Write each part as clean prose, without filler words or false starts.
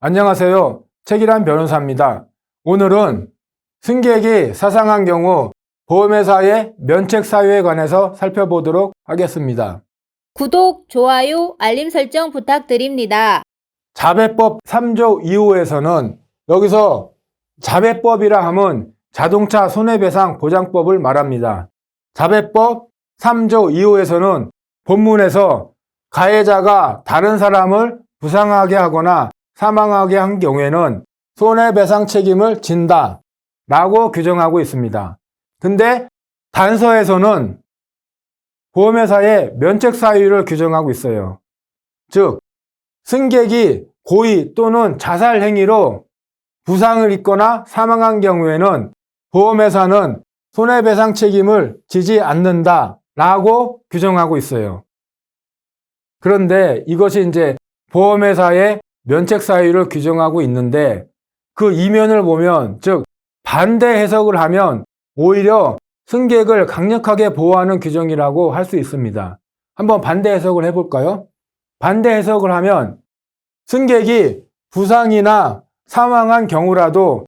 안녕하세요. 책이란 변호사입니다. 오늘은 승객이 사상한 경우 보험회사의 면책 사유에 관해서 살펴보도록 하겠습니다. 구독, 좋아요, 알림 설정 부탁드립니다. 자배법 3조 2호에서는 여기서 자배법이라 함은 자동차 손해배상 보장법을 말합니다. 자배법 3조 2호에서는 본문에서 가해자가 다른 사람을 부상하게 하거나 사망하게 한 경우에는 손해배상 책임을 진다 라고 규정하고 있습니다. 근데 단서에서는 보험회사의 면책 사유를 규정하고 있어요. 즉, 승객이 고의 또는 자살 행위로 부상을 입거나 사망한 경우에는 보험회사는 손해배상 책임을 지지 않는다 라고 규정하고 있어요. 그런데 이것이 이제 보험회사의 면책 사유를 규정하고 있는데 그 이면을 보면, 즉 반대 해석을 하면 오히려 승객을 강력하게 보호하는 규정이라고 할 수 있습니다. 한번 반대 해석을 해볼까요? 반대 해석을 하면 승객이 부상이나 사망한 경우라도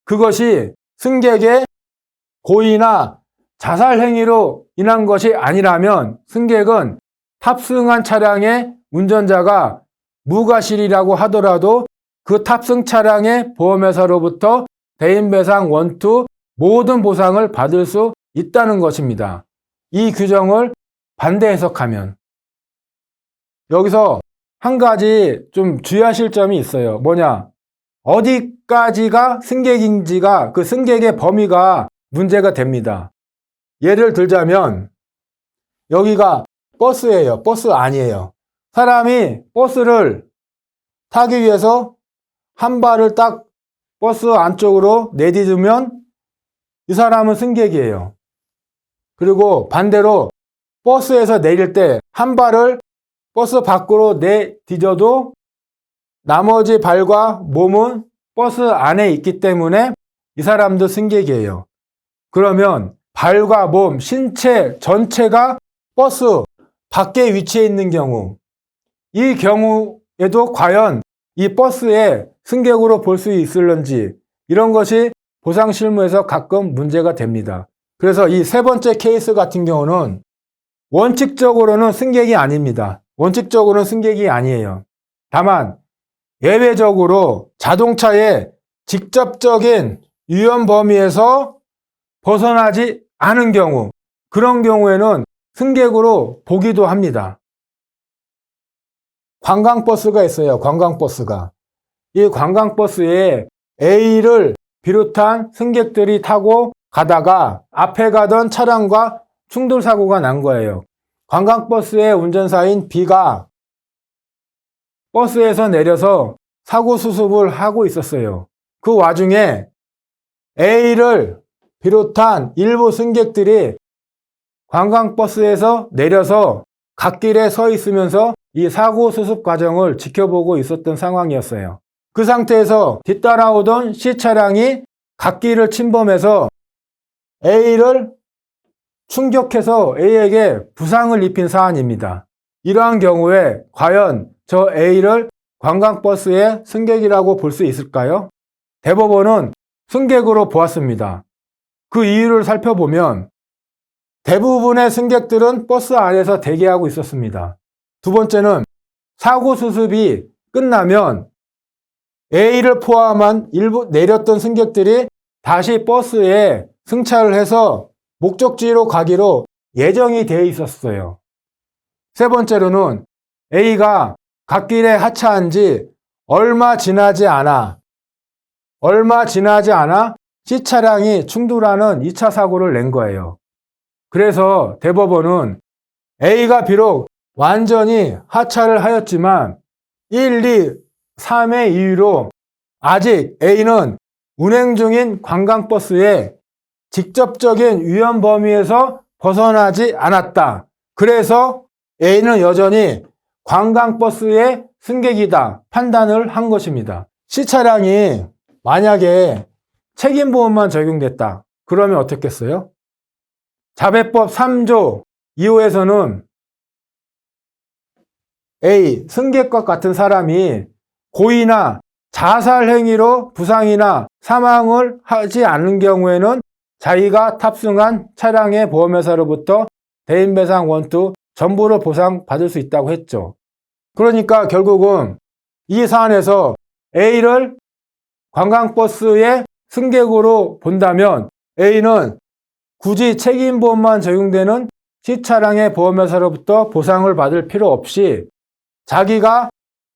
그것이 승객의 고의나 자살 행위로 인한 것이 아니라면 승객은 탑승한 차량의 운전자가 무과실이라고 하더라도 그 탑승 차량의 보험회사로부터 대인배상 원투 모든 보상을 받을 수 있다는 것입니다. 이 규정을 반대 해석하면 여기서 한 가지 좀 주의하실 점이 있어요. 뭐냐? 어디까지가 승객인지가 그 승객의 범위가 문제가 됩니다. 예를 들자면 여기가 버스예요. 버스 아니에요. 사람이 버스를 타기 위해서 한 발을 딱 버스 안쪽으로 내딛으면 이 사람은 승객이에요. 그리고 반대로 버스에서 내릴 때 한 발을 버스 밖으로 내딛어도 나머지 발과 몸은 버스 안에 있기 때문에 이 사람도 승객이에요. 그러면 발과 몸, 신체 전체가 버스 밖에 위치해 있는 경우, 이 경우에도 과연 이 버스에 승객으로 볼 수 있을런지, 이런 것이 보상 실무에서 가끔 문제가 됩니다. 그래서 이 세 번째 케이스 같은 경우는 원칙적으로는 승객이 아닙니다. 원칙적으로는 승객이 아니에요. 다만 예외적으로 자동차의 직접적인 위험 범위에서 벗어나지 않은 경우, 그런 경우에는 승객으로 보기도 합니다. 관광버스가 있어요. 관광버스가. 이 관광버스에 A를 비롯한 승객들이 타고 가다가 앞에 가던 차량과 충돌 사고가 난 거예요. 관광버스의 운전사인 B가 버스에서 내려서 사고 수습을 하고 있었어요. 그 와중에 A를 비롯한 일부 승객들이 관광버스에서 내려서 갓길에 서 있으면서 이 사고 수습 과정을 지켜보고 있었던 상황이었어요. 그 상태에서 뒤따라오던 C차량이 갓길을 침범해서 A를 충격해서 A에게 부상을 입힌 사안입니다. 이러한 경우에 과연 저 A를 관광버스의 승객이라고 볼 수 있을까요? 대법원은 승객으로 보았습니다. 그 이유를 살펴보면 대부분의 승객들은 버스 안에서 대기하고 있었습니다. 두 번째는 사고 수습이 끝나면 A를 포함한 일부 내렸던 승객들이 다시 버스에 승차를 해서 목적지로 가기로 예정이 되어 있었어요. 세 번째로는 A가 갓길에 하차한 지 얼마 지나지 않아 C차량이 충돌하는 2차 사고를 낸 거예요. 그래서 대법원은 A가 비록 완전히 하차를 하였지만 1, 2, 3의 이유로 아직 A는 운행 중인 관광버스에 직접적인 위험 범위에서 벗어나지 않았다. 그래서 A는 여전히 관광버스의 승객이다 판단을 한 것입니다. C차량이 만약에 책임보험만 적용됐다. 그러면 어떻겠어요? 자배법 3조 2호에서는 A, 승객과 같은 사람이 고의나 자살 행위로 부상이나 사망을 하지 않는 경우에는 자기가 탑승한 차량의 보험회사로부터 대인배상 원투 전부를 보상받을 수 있다고 했죠. 그러니까 결국은 이 사안에서 A를 관광버스의 승객으로 본다면 A는 굳이 책임보험만 적용되는 C차량의 보험회사로부터 보상을 받을 필요 없이 자기가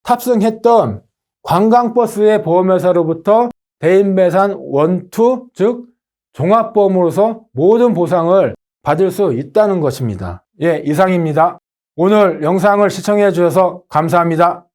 탑승했던 관광버스의 보험회사로부터 대인배상 원투, 즉 종합보험으로서 모든 보상을 받을 수 있다는 것입니다. 예, 이상입니다. 오늘 영상을 시청해 주셔서 감사합니다.